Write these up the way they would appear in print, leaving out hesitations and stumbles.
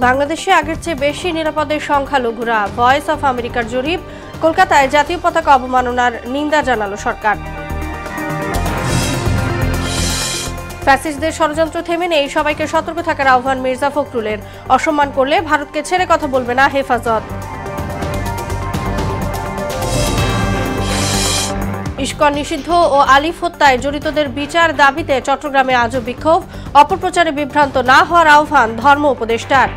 বাংলাদেশে আগের চেয়ে বেশি নিরাপদের সংখ্যালঘুরা, ভয়েস অফ আমেরিকার জরিপ। কলকাতায় জাতীয় পতাকা অবমাননার নিন্দা জানালো সরকার। ফ্যাসিস্টদের ষড়যন্ত্র থেমে নেই, সবাইকে সতর্ক থাকার আহ্বান মির্জা ফখরুলের। অসম্মান করলে ভারতকে ছেড়ে কথা বলবে না হেফাজত। ইস্কন নিষিদ্ধ ও আলিফ হত্যায় জড়িতদের বিচার দাবিতে চট্টগ্রামে আজও বিক্ষোভ। অপপ্রচারে বিভ্রান্ত না হওয়ার আহ্বান ধর্ম উপদেষ্টার।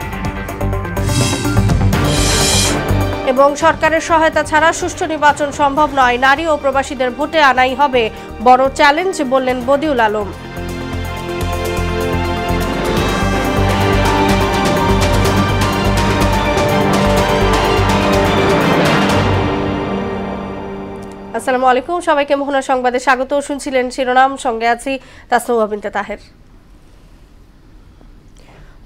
এবং সরকারের সহায়তা ছাড়া সুষ্ঠু নির্বাচন সম্ভব নয়, নারী ও প্রবাসীদের ভোটে আনাই হবে বড় চ্যালেঞ্জ বললেন বদিউল আলম। আসসালামু আলাইকুম, সবাইকে মোহনা সংবাদে স্বাগত। শুনছিলেন শিরোনাম, সঙ্গে আছি তাসনুভা বিনতে তাহের।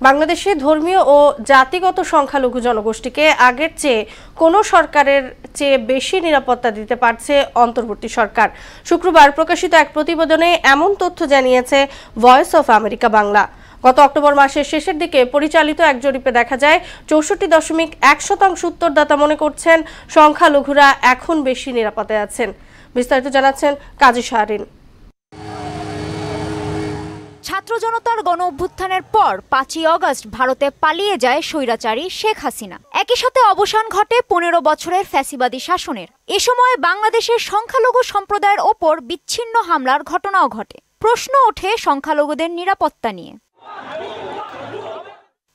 বাংলাদেশে ধর্মীয় ও জাতিগত সংখ্যালঘু জনগোষ্ঠীকে আগের চেয়ে কোনো সরকারের চেয়ে বেশি নিরাপত্তা দিতে পারছে অন্তর্বর্তী সরকার। শুক্রবার প্রকাশিত এক প্রতিবেদনে এমন তথ্য জানিয়েছে ভয়েস অফ আমেরিকা বাংলা। গত অক্টোবর মাসের শেষের দিকে পরিচালিত এক জরিপে দেখা যায় 64.1% উত্তরদাতা মনে করছেন সংখ্যালঘুরা এখন বেশি নিরাপদে আছেন। বিস্তারিত জানাচ্ছেন কাজী শাহরিন। ছাত্র জনতার গণ অভ্যুত্থানের পর 5ই আগস্ট ভারতে পালিয়ে যায় স্বৈরাচারী শেখ হাসিনা। একই সাথে অবসান ঘটে 15 বছরের ফ্যাসিবাদী শাসনের। এ সময় বাংলাদেশের সংখ্যালঘু সম্প্রদায়ের ওপর বিচ্ছিন্ন হামলার ঘটনাও ঘটে। প্রশ্ন ওঠে সংখ্যালঘুদের নিরাপত্তা নিয়ে।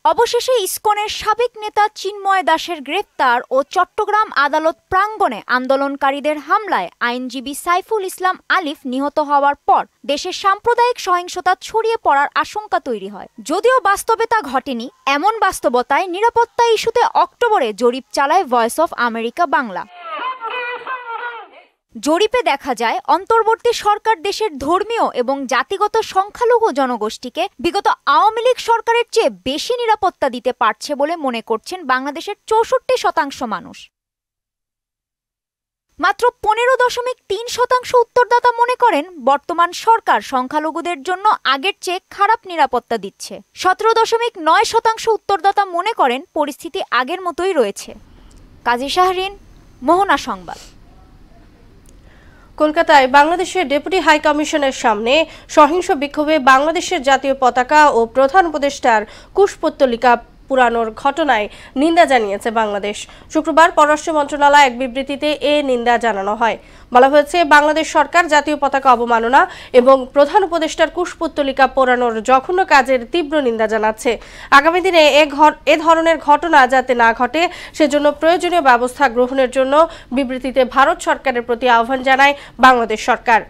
অবশেষে ইসকনের সাবেক নেতা চিন্ময় দাসের গ্রেফতার ও চট্টগ্রাম আদালত প্রাঙ্গণে আন্দোলনকারীদের হামলায় আইনজীবী সাইফুল ইসলাম আলিফ নিহত হওয়ার পর দেশে সাম্প্রদায়িক সহিংসতা ছড়িয়ে পড়ার আশঙ্কা তৈরি হয়। যদিও বাস্তবে তা ঘটেনি, এমন বাস্তবতায় নিরাপত্তা ইস্যুতে অক্টোবরে জরিপ চালায় ভয়েস অফ আমেরিকা বাংলা। জরিপে দেখা যায় অন্তর্বর্তী সরকার দেশের ধর্মীয় এবং জাতিগত সংখ্যালঘু জনগোষ্ঠীকে বিগত আওয়ামী লীগ সরকারের চেয়ে বেশি নিরাপত্তা দিতে পারছে বলে মনে করছেন বাংলাদেশের 64% মানুষ। মাত্র 15.3% উত্তরদাতা মনে করেন বর্তমান সরকার সংখ্যালঘুদের জন্য আগের চেয়ে খারাপ নিরাপত্তা দিচ্ছে। 17.9% উত্তরদাতা মনে করেন পরিস্থিতি আগের মতোই রয়েছে। কাজী শাহরিন, মোহনা সংবাদ। কলকাতায় বাংলাদেশের ডেপুটি হাই কমিশনের সামনে সহিংস বিক্ষোভে বাংলাদেশের জাতীয় পতাকা ও প্রধান উপদেষ্টার কুশপুত্তলিকা পুরানোর ঘটনায় নিন্দা জানিয়েছে বাংলাদেশ। শুক্রবার পররাষ্ট্র মন্ত্রণালয় এক বিবৃতিতে এ নিন্দা জানানো হয়। বলা হয়েছে, বাংলাদেশ সরকার জাতীয় পতাকা অবমাননা এবং প্রধান উপদেষ্টার কুশপুত্তলিকা পোড়ানোর জঘন্য কাজের তীব্র নিন্দা জানাচ্ছে। আগামী দিনে এ ধরনের ঘটনা যাতে না ঘটে সেজন্য প্রয়োজনীয় ব্যবস্থা গ্রহণের জন্য বিবৃতিতে ভারত সরকারের প্রতি আহ্বান জানায় বাংলাদেশ সরকার।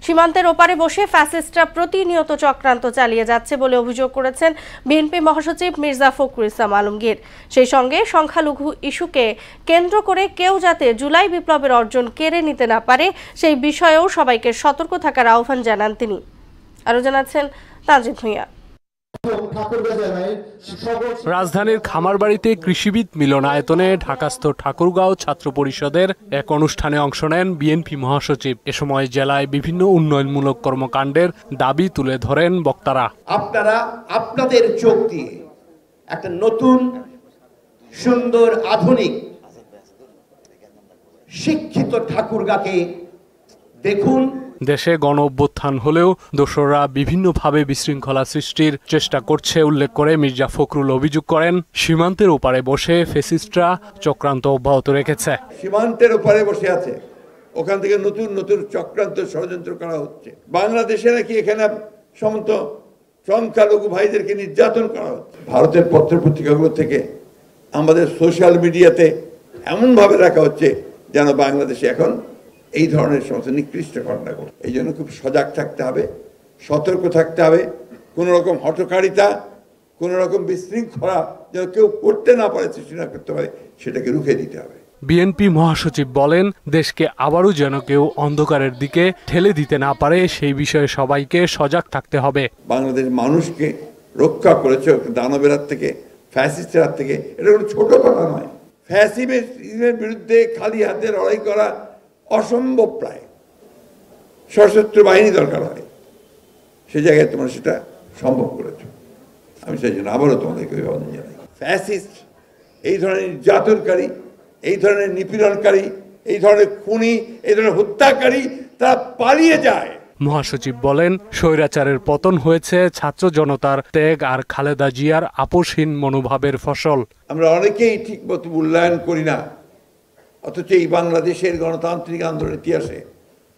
সীমান্তের ওপারে বসে ফ্যাসিস্টরা প্রতিনিয়ত চক্রান্ত চালিয়ে যাচ্ছে বলে অভিযোগ করেছেন বিএনপি মহাসচিব মির্জা ফখরুল ইসলাম আলমগীর। সেই সঙ্গে সংখ্যালঘু ইস্যুকে কেন্দ্র করে কেউ যাতে জুলাই বিপ্লবের অর্জন কেড়ে নিতে না পারে সেই বিষয়েও সবাইকে সতর্ক থাকার আহ্বান জানান তিনি। আরও জানাচ্ছেন তানজিদ ভূঁইয়া। রাজধানীর খামারবাড়িতে কৃষিবিদ মিলনায়তনে ঢাকাস্থ ঠাকুরগাঁও ছাত্র পরিষদের এক অনুষ্ঠানে অংশ নেন বিএনপি মহাসচিব। এ সময় জেলায় বিভিন্ন উন্নয়নমূলক কর্মকাণ্ডের দাবি তুলে ধরেন বক্তারা। আপনারা আপনাদের চোখ দিয়ে একটা নতুন সুন্দর আধুনিক শিক্ষিত ঠাকুরগাঁকে দেখুন। দেশে গণ অভ্যুত্থান হলেও দোসররা বিভিন্নভাবে বিশৃঙ্খলা সৃষ্টির চেষ্টা করছে উল্লেখ করে মির্জা ফখরুল অভিযোগ করেন, সীমান্তের ওপারে বসে ফ্যাসিস্টরা চক্রান্ত অব্যাহত রেখেছে। সীমান্তের ওপারে বসে আছে, ওখান থেকে নতুন নতুন চক্রান্ত ষড়যন্ত্র করা হচ্ছে। বাংলাদেশে নাকি এখানে সমস্ত সংখ্যালঘু ভাইদেরকে নির্যাতন করা হচ্ছে। ভারতের পত্র পত্রিকাগুলো থেকে আমাদের সোশ্যাল মিডিয়াতে এমনভাবে রাখা হচ্ছে যেন বাংলাদেশে এখন এই ধরনের সমস্ত নিকৃষ্ট ঘটনা ঘটে। এই জন্য খুব সজাগ থাকতে হবে, সতর্ক থাকতে হবে। কোনো রকম হঠকারিতা, কোনো রকম বিশৃঙ্খলা যেন কেউ করতে না পারে, সৃষ্টি না করতে পারে, সেটাকে রুখে দিতে হবে। বিএনপি মহাসচিব বলেন, দেশকে আবারও যেন কেউ অন্ধকারের দিকে ঠেলে দিতে না পারে সেই বিষয়ে সবাইকে সজাগ থাকতে হবে। বাংলাদেশ মানুষকে রক্ষা করেছে দানবের হাত থেকে, ফ্যাসিস্টের হাত থেকে। এটা কোনো ছোট কথা নয়। ফ্যাসিস্টের বিরুদ্ধে খালি হাতে লড়াই করা অসম্ভব, প্রায় সশস্ত্র বাহিনী দরকার হয়। সে জায়গায় তোমরা সেটা সম্ভব করেছ। আমি সেই জন্য আবারও তোমাদেরকে অভিবাদন জানাই। ফ্যাসিস্ট, এই ধরনের নির্যাতনকারী, এই ধরনের নিপীড়নকারী, এই ধরনের খুনি, এই ধরনের হত্যাকারী তারা পালিয়ে যায়। মহাসচিব বলেন, স্বৈরাচারের পতন হয়েছে ছাত্র জনতার ত্যাগ আর খালেদা জিয়ার আপোষহীন মনোভাবের ফসল। আমরা অনেকেই ঠিক মতো মূল্যায়ন করি না, অথচ এই বাংলাদেশের গণতান্ত্রিক আন্দোলনের ইতিহাসে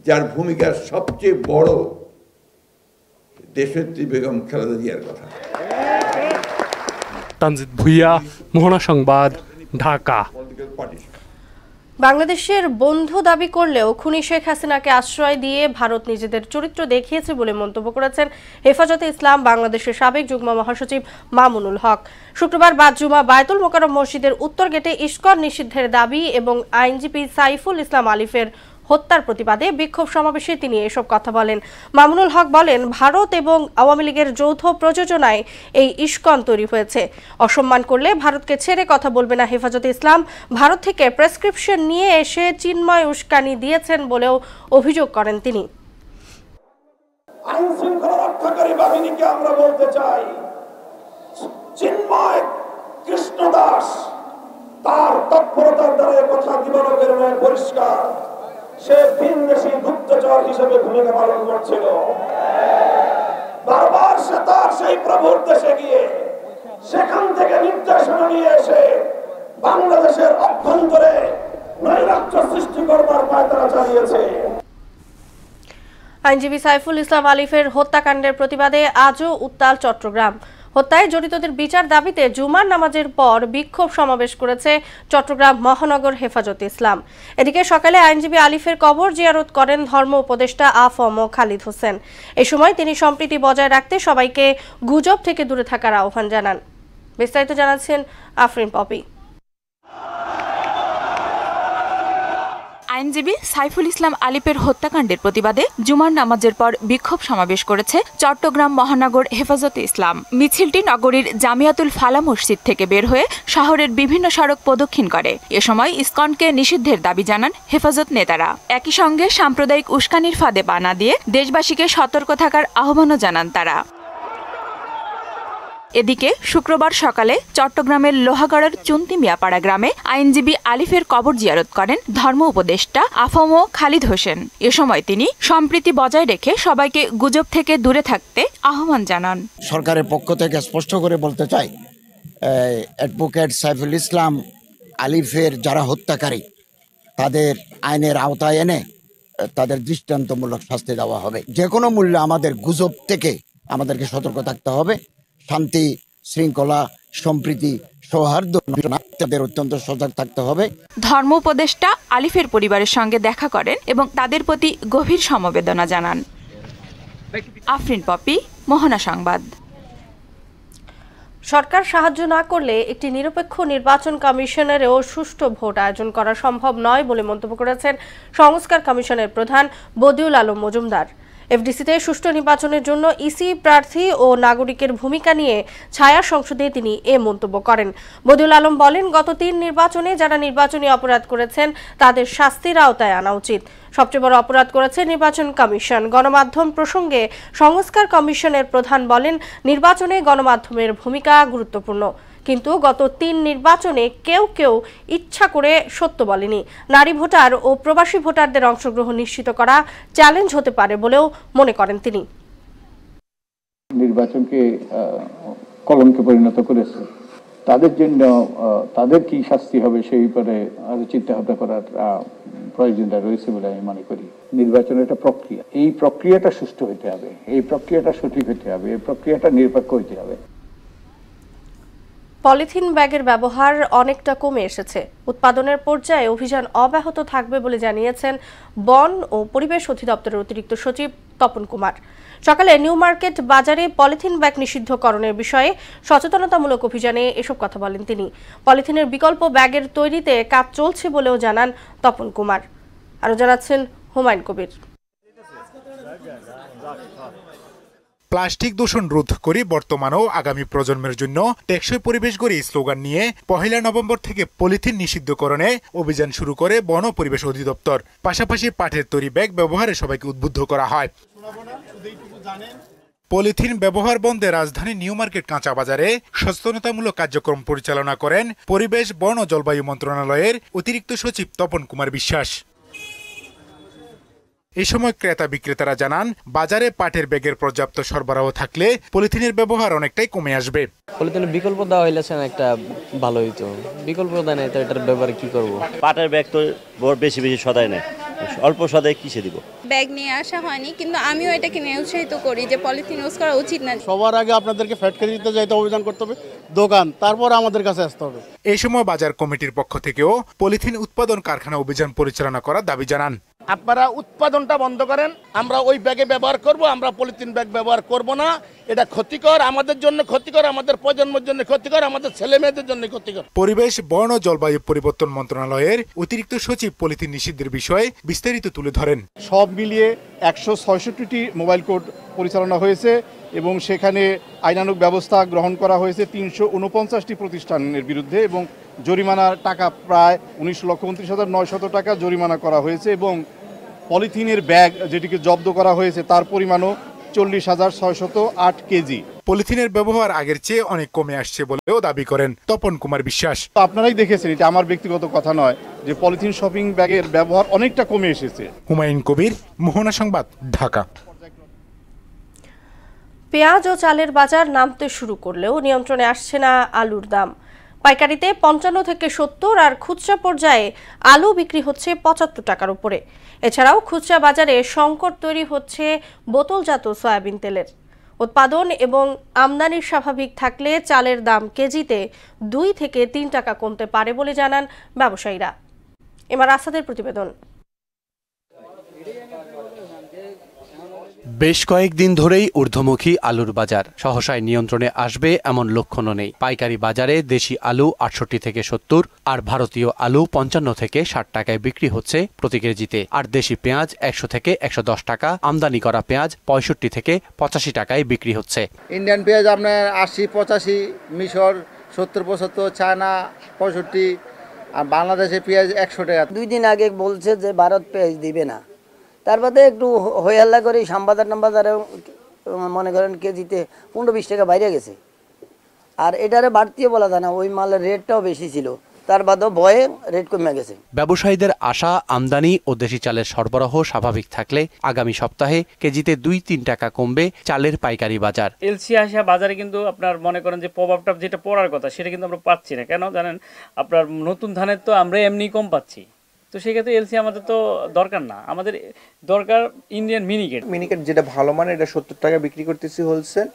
যার ভূমিকা সবচেয়ে বড়, দেশনেত্রী বেগম খালেদা জিয়ার কথা। তানজিদ ভুইয়া, মোহনা সংবাদ, ঢাকা। বাংলাদেশের বন্ধু দাবি করলেও খুনি শেখ হাসিনাকে আশ্রয় দিয়ে ভারত নিজেদের চরিত্র দেখিয়েছে বলে মন্তব্য করেছেন হেফাজতে ইসলাম বাংলাদেশের সাবেক যুগ্ম মহাসচিব মামুনুল হক। শুক্রবার বাদ জুমা বায়তুল মোকাররম মসজিদের উত্তর গেটে ইস্কন নিষিদ্ধের দাবি এবং আইনজীবী সাইফুল ইসলাম আলিফের হত্যার প্রতিবাদে বিক্ষোভ সমাবেশে তিনি এসব কথা বলেন। মামুনুল হক বলেন, ভারত এবং আওয়ামী লীগের যৌথ প্রযোজনায় এই ইস্কন তৈরি হয়েছে। অসম্মান করলে ভারতকে ছেড়ে কথা বলবে না হেফাজতে ইসলাম। ভারত থেকে প্রেসক্রিপশন নিয়ে এসে চিন্ময় উস্কানি দিয়েছেন বলেও অভিযোগ করেন তিনি। আইন শৃঙ্খলা রক্ষাকারী বাহিনীকে আমরা বলতে চাই, চিন্ময় কৃষ্ণদাস তার তৎপরতার দ্বারা কথা দিবালোকের ন্যায় পরিষ্কার, সে ভিনদেশী গুপ্তচর হিসেবে ভূমিকা পালন করছিল। বারবার সে তার সেই প্রভুর দেশে গিয়ে সেখান থেকে নির্দেশনা নিয়ে এসে বাংলাদেশের অভ্যন্তরে নৈরাজ্য সৃষ্টি করবার পায়তারা চালিয়েছে। আইনজীবী সাইফুল ইসলাম আলিফের হত্যাকাণ্ডের প্রতিবাদে আজও উত্তাল চট্টগ্রাম। হত্যায় জড়িতদের বিচার দাবিতে জুমার নামাজের পর বিক্ষোভ সমাবেশ করেছে চট্টগ্রাম মহানগর হেফাজতে ইসলাম। এদিকে সকালে আইনজীবী আলিফের কবর জিয়ারত করেন ধর্ম উপদেষ্টা আফম খালিদ হোসেন। এ সময় তিনি সম্প্রীতি বজায় রাখতে সবাইকে গুজব থেকে দূরে থাকার আহ্বান জানান। বিস্তারিত জানাচ্ছেন আফরিন পপি। আইনজীবী সাইফুল ইসলাম আলিফের হত্যাকাণ্ডের প্রতিবাদে জুমার নামাজের পর বিক্ষোভ সমাবেশ করেছে চট্টগ্রাম মহানগর হেফাজতে ইসলাম। মিছিলটি নগরীর জামিয়াতুল ফালা মসজিদ থেকে বের হয়ে শহরের বিভিন্ন সড়ক প্রদক্ষিণ করে। এ সময় ইসকনকে নিষিদ্ধের দাবি জানান হেফাজত নেতারা। একই সঙ্গে সাম্প্রদায়িক উস্কানির ফাঁদে পা না দিয়ে দেশবাসীকে সতর্ক থাকার আহ্বানও জানান তারা। এদিকে শুক্রবার সকালে চট্টগ্রামের লোহাগড়ার চুন্তি মিয়াপাড়া গ্রামে আইনজীবী আলিফের কবর জিয়ারত করেন ধর্ম উপদেষ্টা আফম খালিদ হোসেন। এ সময় তিনি সম্প্রীতি বজায় রেখে সবাইকে গুজব থেকে দূরে থাকতে আহ্বান জানান। সরকারের পক্ষ থেকে স্পষ্ট করে বলতে চাই, অ্যাডভোকেট সাইফুল ইসলাম আলিফের যারা হত্যাকারী তাদের আইনের আওতায় এনে তাদের দৃষ্টান্তমূলক শাস্তি দেওয়া হবে। যে কোনো মূল্যে আমাদের গুজব থেকে আমাদেরকে সতর্ক থাকতে হবে। শান্তি, শৃঙ্খলা, সম্প্রীতি, সৌহার্দ্য তাদের অত্যন্ত সজাগ থাকতে হবে। ধর্ম উপদেষ্টা আলিফের পরিবারের সঙ্গে দেখা করেন এবং তাদের প্রতি গভীর সমবেদনা জানান। আফরিন পপি, মোহনা সংবাদ। সরকার সাহায্য না করলে একটি নিরপেক্ষ নির্বাচন কমিশনেরও সুষ্ঠু ভোট আয়োজন করা সম্ভব নয় বলে মন্তব্য করেছেন সংস্কার কমিশনের প্রধান বদিউল আলম মজুমদার। এফডিসিতে সুষ্ঠু নির্বাচনের জন্য ইসি প্রার্থী ও নাগরিকের ভূমিকা নিয়ে ছায়া সংসদে তিনি এ মন্তব্য করেন। বদিউল আলম বলেন, গত 3 নির্বাচনে যারা নির্বাচনী অপরাধ করেছেন তাদের শাস্তির আওতায় আনা উচিত। সবচেয়ে বড় অপরাধ করেছে নির্বাচন কমিশন। গণমাধ্যম প্রসঙ্গে সংস্কার কমিশনের প্রধান বলেন, নির্বাচনে গণমাধ্যমের ভূমিকা গুরুত্বপূর্ণ, কিন্তু গত 3 নির্বাচনে কেউ ইচ্ছা করে সত্য বলেনি। নারী ভোটার ও প্রবাসী ভোটারদের অংশগ্রহণ নিশ্চিত করা চ্যালেঞ্জ হতে পারে বলেও মনে করেন তিনি। নির্বাচনকে কলঙ্কে পরিণত করেছে, তাদের জন্য তাদের কি শাস্তি হবে সেই ব্যাপারে আরো চিন্তা ভাবনা করার প্রয়োজনটা রয়েছে বলে আমি মনে করি। নির্বাচন একটা প্রক্রিয়া, এই প্রক্রিয়াটা সুষ্ঠু হতে হবে, এই প্রক্রিয়াটা সঠিক হতে হবে, এই প্রক্রিয়াটা নিরপেক্ষ হতে হবে। পলিথিন ব্যাগের ব্যবহার অনেকটা কমে এসেছে। উৎপাদনের পর্যায়ে অভিযান অব্যাহত থাকবে বলে জানিয়েছেন বন ও পরিবেশ অধিদপ্তরের অতিরিক্ত সচিব তপন কুমার। সকালে নিউ মার্কেট বাজারে পলিথিন ব্যাগ নিষিদ্ধকরণের বিষয়ে সচেতনতামূলক অভিযানে এসব কথা বলেন তিনি। পলিথিনের বিকল্প ব্যাগের তৈরিতে কাজ চলছে বলেও জানান তপন কুমার। আরও জানাচ্ছেন হুমায়ুন কবির। প্লাস্টিক দূষণ রোধ করে বর্তমান ও আগামী প্রজন্মের জন্য টেকসই পরিবেশ গড়ে স্লোগান নিয়ে 1 নভেম্বর থেকে পলিথিন নিষিদ্ধকরণে অভিযান শুরু করে বন ও পরিবেশ অধিদপ্তর। পাশাপাশি পাটের তৈরি ব্যাগ ব্যবহারে সবাইকে উদ্বুদ্ধ করা হয়। পলিথিন ব্যবহার বন্ধে রাজধানী নিউ মার্কেট কাঁচা বাজারে সচেতনতামূলক কার্যক্রম পরিচালনা করেন পরিবেশ, বন ও জলবায়ু মন্ত্রণালয়ের অতিরিক্ত সচিব তপন কুমার বিশ্বাস। এই সময় ক্রেতা বিক্রেতারা জানান, বাজারে পাটের ব্যাগের পর্যাপ্ত সরবরাহ থাকলে পলিথিনের ব্যবহার অনেকটাই কমে আসবে। পলিথিনের বিকল্প দেওয়া হইলে একটা ভালো হইতো, বিকল্প দেয় না, এটার ব্যবহার কি করব? পাটের ব্যাগ তো বেশি সদায় নেয়, অল্প সদায় কিসে দিব? ব্যাগ নিয়ে আসা হয়নি, কিন্তু আমিও এটাকে নিয়ে উৎসাহিত করি যে পলিথিন ইউজ করা উচিত না। সবার আগে আপনাদেরকে ফ্যাক্টরি দিতে যাইতে অভিযান করতে হবে, দোকান, তারপর আমাদের কাছে আসতে হবে। এই সময় বাজার কমিটির পক্ষ থেকেও পলিথিন উৎপাদন কারখানা অভিযান পরিচালনা করার দাবি জানান। আপনারা উৎপাদনটা বন্ধ করেন, আমরা ওই ব্যাগে ব্যবহার করব, আমরা পলিথিন ব্যাগ ব্যবহার করব না। এটা ক্ষতিকর, আমাদের জন্য ক্ষতিকর, আমাদের প্রজন্মের জন্য ক্ষতিকর, আমাদের ছেলে মেয়েদের জন্য ক্ষতিকর। পরিবেশ, বন ও জলবায়ু পরিবর্তন মন্ত্রণালয়ের অতিরিক্ত সচিব পলিথিন নিষিদ্ধের বিষয়ে বিস্তারিত তুলে ধরেন। সব মিলিয়ে 166টি মোবাইল কোর্ট পরিচালনা হয়েছে এবং সেখানে আইনানুগ ব্যবস্থা গ্রহণ করা হয়েছে 349টি প্রতিষ্ঠানের বিরুদ্ধে এবং জরিমানার টাকা প্রায় 19,29,900 টাকা জরিমানা করা হয়েছে এবং পলিথিনের ব্যাগ যেটিকে জব্দ করা হয়েছে তার পরিমাণও 40,608 কেজি। পলিথিনের ব্যবহার আগের চেয়ে অনেক কমে আসছে বলেও দাবি করেন তপন কুমার বিশ্বাস। আপনারাই দেখেছেন, এটা আমার ব্যক্তিগত কথা নয়, যে পলিথিন শপিং ব্যাগের ব্যবহার অনেকটা কমে এসেছে। হুমায়ুন কবির, মোহনা সংবাদ, ঢাকা। পেঁয়াজ ও চালের বাজার নামতে শুরু করলেও নিয়ন্ত্রণে আসছে না আলুর দাম। পাইকারিতে 55 থেকে 70 আর খুচরা পর্যায়ে আলু বিক্রি হচ্ছে 75 টাকার উপরে। এছাড়াও খুচরা বাজারে সংকট তৈরি হচ্ছে বোতলজাত সয়াবিন তেলের। উৎপাদন এবং আমদানি স্বাভাবিক থাকলে চালের দাম কেজিতে 2 থেকে 3 টাকা কমতে পারে বলে জানান ব্যবসায়ীরা। এবার আসাদের প্রতিবেদন। বেশ কয়েকদিন ধরেই ঊর্ধ্বমুখী আলুর বাজার সহসায় নিয়ন্ত্রণে আসবে এমন লক্ষণও নেই। পাইকারি বাজারে দেশি আলু 68 থেকে 70 আর ভারতীয় আলু 55 থেকে 60 টাকায় বিক্রি হচ্ছে প্রতি কেজিতে। আর দেশি পেঁয়াজ 100 থেকে 110 টাকা, আমদানি করা পেঁয়াজ 65 থেকে 85 টাকায় বিক্রি হচ্ছে। ইন্ডিয়ান পেঁয়াজ আপনার 80-85, মিশর 70-75, চায়না 65, আর বাংলাদেশের পেঁয়াজ 100 টাকা। 2 দিন আগে বলছে যে ভারত পেঁয়াজ দিবে না, তার বাদে একটু হইয়াল্লা করে শ্যামবাজারে মনে করেন কেজিতে 15-20 টাকা বাইরে গেছে। আর এটারে বাড়তিও বলা যায় না, ওই মালের রেটটাও বেশি ছিল, তার বাদেও ভয়ে রেট কমে গেছে। ব্যবসায়ীদের আশা, আমদানি ও দেশি চালের সরবরাহ স্বাভাবিক থাকলে আগামী সপ্তাহে কেজিতে 2-3 টাকা কমবে চালের পাইকারি বাজার। এলসি আসা বাজারে কিন্তু আপনার মনে করেন যে প্রভাবটা যেটা পড়ার কথা সেটা কিন্তু আমরা পাচ্ছি না। কেন জানেন, আপনার নতুন ধানের তো আমরা এমনি কম পাচ্ছি, তো সেক্ষেত্রে এলসি আমাদের তো দরকার না, আমাদের দরকার ইন্ডিয়ান মিনিকেট যেটা ভালো মানে এটা 70 টাকা বিক্রি করতেছি হোলসেল,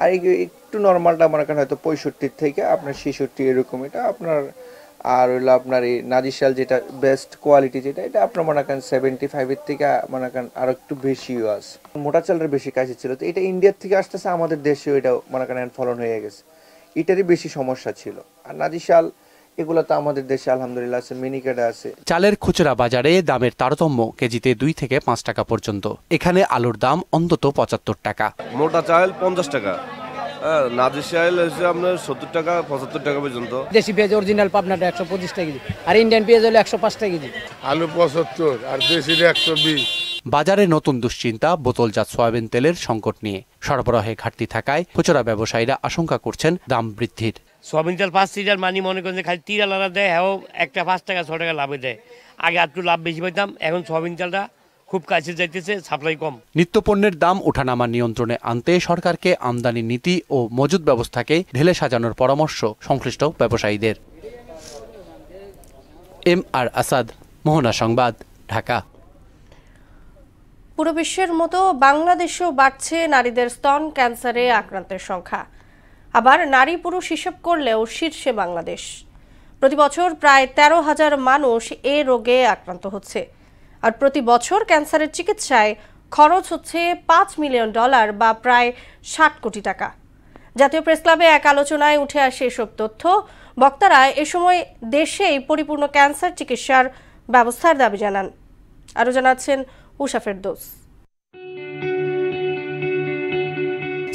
আর একটু নর্মালটা মনে করেন হয়তো 65 থেকে আপনার 66 এরকম এটা আপনার। আর হইলো আপনার এই নাজিশাল যেটা বেস্ট কোয়ালিটি যেটা, এটা আপনার মনে করেন 75 থেকে মনে করেন আরো একটু বেশিও আছে। মোটা চালের বেশি কাছে ছিল, তো এটা ইন্ডিয়ার থেকে আসতেছে, আমাদের দেশেও এটা মনে করেন ফলন হয়ে গেছে, এটারই বেশি সমস্যা ছিল। আর নাজিশাল এগুলো তো আমাদের দেশে আলহামদুলিল্লাহ আছে, মিনিকেট আছে। চালের খুচরা বাজারে দামের তারতম্য কেজিতে 2 থেকে 5 টাকা পর্যন্ত। এখানে আলুর দাম অন্তত 75 টাকা। মোটা চাল 50 টাকা, নাজির চাল হচ্ছে আপনার 70 টাকা 75 টাকা পর্যন্ত। দেশি পেঁয়াজ অরিজিনাল পাবনাটা 125 টাকা কেজি, আর ইন্ডিয়ান পেঁয়াজ হলো 105 টাকা কেজি। আলু 75 আর দেশির 120। বাজারে নতুন দুশ্চিন্তা বোতলজাত সয়াবিন তেলের সংকট নিয়ে। সরবরাহে ঘাটতি থাকায় খুচরা ব্যবসায়ীরা আশঙ্কা করছেন দাম বৃদ্ধির। সয়াবিন তেল 5 লিটার মানি মনে করেন যে খালি তিরালারা দেয়, হ্যাঁ একটা 5 টাকা 6 টাকা লাভে দেয়। আগে একটু লাভ বেশি পাইতাম, এখন সয়াবিন তেলটা খুব কাছে যাইতেছে, সাপ্লাই কম। নিত্যপণ্যের দাম ওঠানামা নিয়ন্ত্রণে আনতে সরকারকে আমদানি নীতি ও মজুদ ব্যবস্থাকে ঢেলে সাজানোর পরামর্শ সংশ্লিষ্ট ব্যবসায়ীদের। MR আসাদ, মোহনা সংবাদ, ঢাকা। পুরো বিশ্বের মতো বাংলাদেশেও বাড়ছে নারীদের স্তন ক্যান্সারে আক্রান্তের সংখ্যা। আবার নারী পুরুষ হিসেব করলেও শীর্ষে বাংলাদেশ। প্রতি বছর প্রায় 13,000 মানুষ এ রোগে আক্রান্ত হচ্ছে। আর প্রতি বছর ক্যান্সারের চিকিৎসায় খরচ হচ্ছে $5 মিলিয়ন বা প্রায় 60 কোটি টাকা। জাতীয় প্রেস ক্লাবে এক আলোচনায় উঠে আসে এসব তথ্য। বক্তারা এ সময় দেশেই পরিপূর্ণ ক্যান্সার চিকিৎসার ব্যবস্থার দাবি জানান। আরও জানাচ্ছেন উষা ফেরদৌস।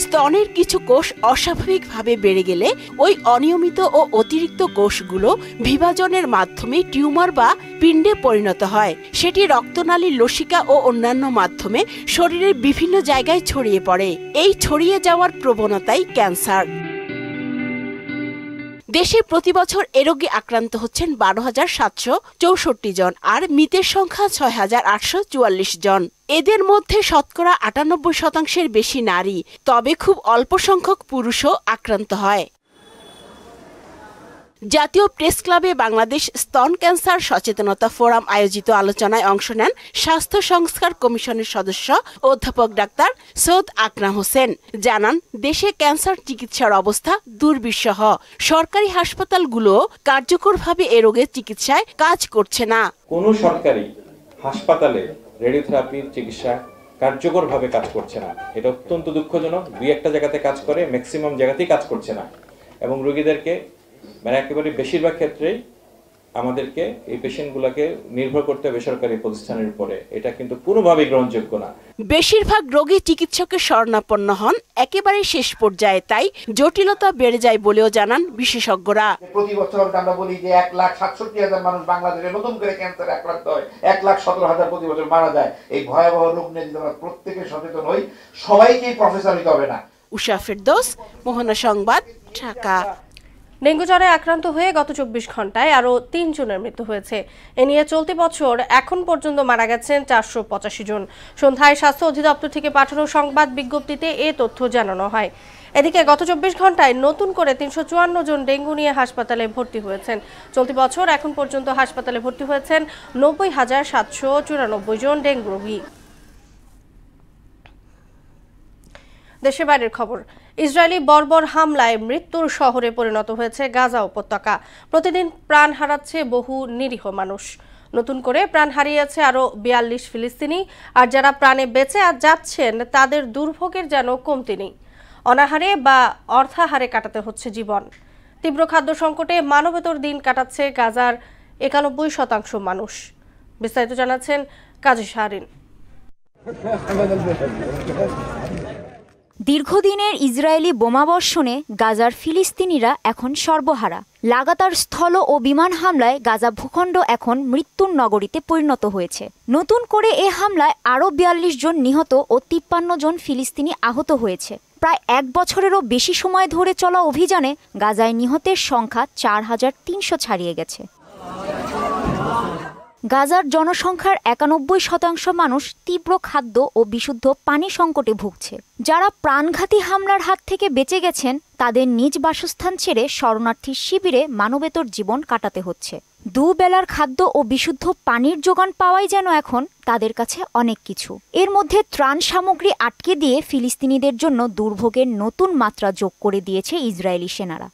স্তনের কিছু কোষ অস্বাভাবিকভাবে বেড়ে গেলে ওই অনিয়মিত ও অতিরিক্ত কোষগুলো বিভাজনের মাধ্যমে টিউমার বা পিণ্ডে পরিণত হয়। সেটি রক্তনালী, লসিকা ও অন্যান্য মাধ্যমে শরীরের বিভিন্ন জায়গায় ছড়িয়ে পড়ে। এই ছড়িয়ে যাওয়ার প্রবণতাই ক্যান্সার। দেশে প্রতি বছর এ রোগে আক্রান্ত হচ্ছেন 12,764 জন, আর মৃতের সংখ্যা 6,844 জন। এদের মধ্যে শতকরা 98% বেশি নারী, তবে খুব অল্প সংখ্যক পুরুষও আক্রান্ত হয়। জাতীয় প্রেস ক্লাবে বাংলাদেশ স্তন ক্যান্সার সচেতনতা ফোরাম আয়োজিত আলোচনায় অংশ নেন স্বাস্থ্য সংস্কার কমিশনের সদস্য অধ্যাপক ডাক্তার সৈয়দ আকরাম হোসেন। জানান, দেশে ক্যান্সার চিকিৎসার অবস্থা দুর্বিষহ। সরকারি হাসপাতালগুলো কার্যকরভাবে এ রোগের চিকিৎসায় কাজ করছে না। কোনো সরকারি হাসপাতালে রেডিওথেরাপির চিকিৎসা কার্যকরভাবে কাজ করছে না। এটা অত্যন্ত দুঃখজনক। দুই একটা জায়গাতে কাজ করে, ম্যাক্সিমাম জায়গাতেই কাজ করছে না, এবং রোগীদেরকে মানে একেবারে বেশিরভাগ ক্ষেত্রেই আমাদেরকে এই পেশেন্টগুলোকে নির্ভর করতে হবে বেসরকারি প্রতিষ্ঠানের উপরে। এটা কিন্তু কোনোভাবেই গ্রহণযোগ্য না। বেশিরভাগ রোগী চিকিৎসকের শরণাপন্ন হন একেবারে শেষ পর্যায়ে, তাই জটিলতা বেড়ে যায় বলেও জানান বিশেষজ্ঞরা। প্রতি বছর আমরা বলি যে 1,67,000 মানুষ বাংলাদেশে নতুন করে ক্যান্সারে আক্রান্ত হয়, 1,17,000 প্রতি বছর মারা যায়। এই ভয়াবহ রোগ নিয়ে যদি আমরা প্রত্যেকে সচেতন হই, সবাইকেই প্রফেসর হতে হবে না। উষা ফেরদৌস, মোহনা সংবাদ, ঢাকা। ডেঙ্গু জ্বরে আক্রান্ত হয়ে গত 24 ঘন্টায় আরও 3 জনের মৃত্যু হয়েছে। এ নিয়ে চলতি বছর এখন পর্যন্ত মারা গেছেন 485 জন। সন্ধ্যায় স্বাস্থ্য অধিদপ্তর থেকে পাঠানো সংবাদ বিজ্ঞপ্তিতে এ তথ্য জানানো হয়। এদিকে গত 24 ঘন্টায় নতুন করে 354 জন ডেঙ্গু নিয়ে হাসপাতালে ভর্তি হয়েছেন। চলতি বছর এখন পর্যন্ত হাসপাতালে ভর্তি হয়েছেন 90,794 জন ডেঙ্গু রোগী। দেশের বাইরের খবর। ইসরায়েলি বর্বর হামলায় মৃত্যুর শহরে পরিণত হয়েছে গাজা উপত্যকা। প্রতিদিন প্রাণ হারাচ্ছে বহু নিরীহ মানুষ। নতুন করে প্রাণ হারিয়েছে আরও 42 ফিলিস্তিনি। আর যারা প্রাণে বেঁচে যাচ্ছেন তাদের দুর্ভোগের যেন কমতি নেই। অনাহারে বা অর্থাহারে কাটাতে হচ্ছে জীবন। তীব্র খাদ্য সংকটে মানবেতর দিন কাটাচ্ছে গাজার 91% মানুষ। বিস্তারিত জানাচ্ছেন কাজী শাহরিন। দীর্ঘদিনের ইসরায়েলি বোমাবর্ষণে গাজার ফিলিস্তিনিরা এখন সর্বহারা। লাগাতার স্থল ও বিমান হামলায় গাজা ভূখণ্ড এখন মৃত্যুর নগরীতে পরিণত হয়েছে। নতুন করে এ হামলায় আরও 42 জন নিহত ও 53 জন ফিলিস্তিনি আহত হয়েছে। প্রায় 1 বছরেরও বেশি সময় ধরে চলা অভিযানে গাজায় নিহতের সংখ্যা 4,300 ছাড়িয়ে গেছে। গাজার জনসংখ্যার 91% মানুষ তীব্র খাদ্য ও বিশুদ্ধ পানি সংকটে ভুগছে। যারা প্রাণঘাতী হামলার হাত থেকে বেঁচে গেছেন তাদের নিজ বাসস্থান ছেড়ে শরণার্থী শিবিরে মানবেতর জীবন কাটাতে হচ্ছে। দুবেলার খাদ্য ও বিশুদ্ধ পানির যোগান পাওয়াই যেন এখন তাদের কাছে অনেক কিছু। এর মধ্যে ত্রাণ সামগ্রী আটকে দিয়ে ফিলিস্তিনিদের জন্য দুর্ভোগের নতুন মাত্রা যোগ করে দিয়েছে ইসরায়েলি সেনারা।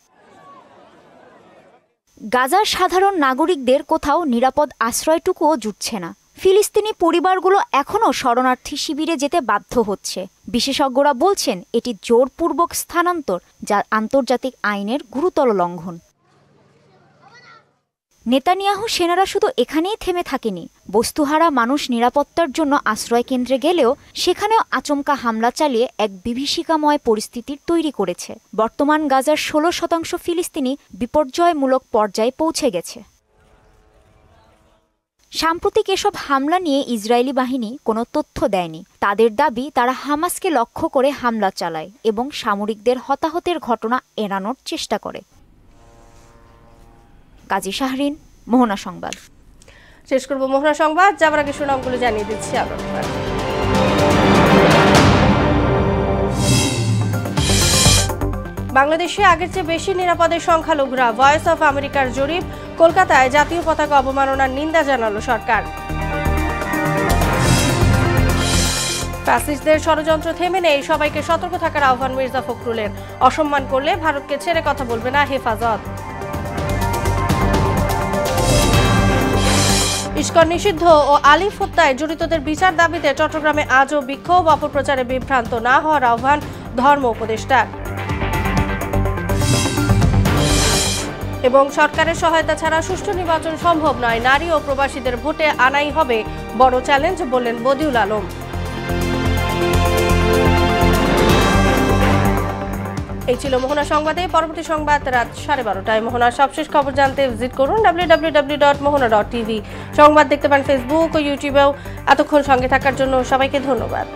গাজার সাধারণ নাগরিকদের কোথাও নিরাপদ আশ্রয়টুকুও জুটছে না। ফিলিস্তিনি পরিবারগুলো এখনও শরণার্থী শিবিরে যেতে বাধ্য হচ্ছে। বিশেষজ্ঞরা বলছেন এটি জোরপূর্বক স্থানান্তর, যা আন্তর্জাতিক আইনের গুরুতর লঙ্ঘন। নেতানিয়াহু সেনারা শুধু এখানেই থেমে থাকেনি। বস্তুহারা মানুষ নিরাপত্তার জন্য আশ্রয় কেন্দ্রে গেলেও সেখানেও আচমকা হামলা চালিয়ে এক বিভীষিকাময় পরিস্থিতির তৈরি করেছে। বর্তমান গাজার 16% ফিলিস্তিনি বিপর্যয়মূলক পর্যায়ে পৌঁছে গেছে। সাম্প্রতিক এসব হামলা নিয়ে ইসরায়েলি বাহিনী কোনো তথ্য দেয়নি। তাদের দাবি তারা হামাসকে লক্ষ্য করে হামলা চালায় এবং সামরিকদের হতাহতের ঘটনা এড়ানোর চেষ্টা করে। কাজী শাহরিন, মোহনা সংবাদ। শেষ করব মোহনা সংবাদ। যাবার আগে সুনামগুলো জানিয়ে দিচ্ছি আবার। বাংলাদেশে আগের চেয়ে বেশি নিরাপদের সংখ্যালঘুরা। ভয়েস অফ আমেরিকার জরিপ। কলকাতায় জাতীয় পতাকা অবমাননার নিন্দা জানালো সরকার। ফ্যাসিস্টদের ষড়যন্ত্র থেমে নেই, সবাইকে সতর্ক থাকার আহ্বান মির্জা ফখরুলের। অসম্মান করলে ভারতকে ছেড়ে কথা বলবে না হেফাজত। ইস্কন নিষিদ্ধ ও আলিফ হত্যায় জড়িতদের বিচার দাবিতে চট্টগ্রামে আজও বিক্ষোভ। অপপ্রচারে বিভ্রান্ত না হওয়ার আহ্বান ধর্ম উপদেষ্টার। এবং সরকারের সহায়তা ছাড়া সুষ্ঠু নির্বাচন সম্ভব নয়, নারী ও প্রবাসীদের ভোটে আনাই হবে বড় চ্যালেঞ্জ বললেন বদিউল আলম। এই ছিল মোহনা সংবাদে। পরবর্তী সংবাদ রাত 12:30টায়। মোহনার সবশেষ খবর জানতে ভিজিট করুন www.mohona.tv। সংবাদ দেখতে পান ফেসবুক ও ইউটিউবেও। এতক্ষণ সঙ্গে থাকার জন্য সবাইকে ধন্যবাদ।